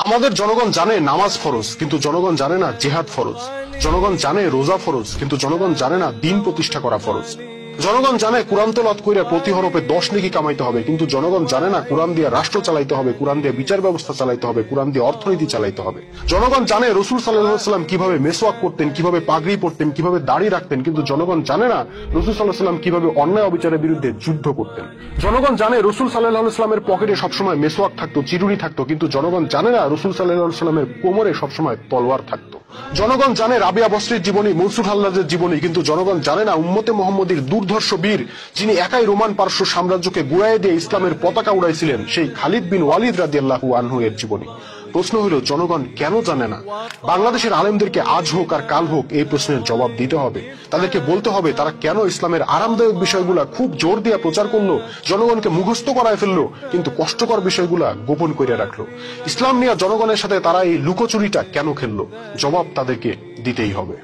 আমাদের জনগণ জানে নামাজ ফরজ, কিন্তু জনগণ জানে না জিহাদ ফরজ। জনগণ জানে রোজা ফরজ, কিন্তু জনগণ জানে না দিন প্রতিষ্ঠা করা ফরজ। জনগণ জানে কোরআন তেলাওয়াত কইরা প্রতি হরফে 10 নেকি কামাইতে হবে, কিন্তু জনগণ জানে না কোরআন দিয়ে রাষ্ট্র চালাইতে হবে, কোরআন দিয়ে বিচার ব্যবস্থা চালাইতে হবে, কোরআন দিয়ে অর্থনীতি চালাইতে হবে। জনগণ জানে রাসূল সাল্লাল্লাহু আলাইহি সাল্লাম কিভাবে মেসওয়াক করতেন, কিভাবে পাগড়ি পরতেন, কিভাবে দাড়ি রাখতেন, কিন্তু জনগণ জানে না রাসূল সাল্লাল্লাহু আলাইহি সাল্লাম কিভাবে অন্যায় অবিচারের বিরুদ্ধে যুদ্ধ করতেন। জনগণ জানে রাসূল সাল্লাল্লাহু আলাইহি সাল্লামের পকেটে সবসময় মেসওয়াক থাকতো, চিরুনি থাকতো, কিন্তু জনগণ জানে না রাসূল সাল্লাল্লাহু আলাইহি সাল্লামের কোমরে সবসময় তলোয়ার থাকতো। জনগণ জানে রাবিয়া বসরির জীবনী, মনসুর হাল্লাজের জীবনী, কিন্তু জনগণ জানে না উম্মতে মুহাম্মদীর দুর্ধর্ষ বীর, যিনি একাই রোমান পারস্য সাম্রাজ্যকে গুড়াইয়ে দিয়ে ইসলামের পতাকা উড়াইছিলেন, সেই খালিদ বিন ওয়ালিদ রাদিয়াল্লাহু আনহু এর জীবনী। প্রশ্ন হলো জনগণ কেন জানে না? বাংলাদেশের আলেমদেরকে আজ হোক আর কাল হোক এই প্রশ্নের জবাব দিতে হবে। তাদেরকে বলতে হবে তারা কেন ইসলামের আরামদায়ক বিষয়গুলা খুব জোর দিয়ে প্রচার করলো, জনগণকে মুখস্থ করায় ফেললো, কিন্তু কষ্টকর বিষয়গুলা গোপন করে রাখলো। ইসলাম নিয়ে জনগণের সাথে তারা এই লুকোচুরিটা কেন খেললো? জবাব তাদেরকে দিতেই হবে।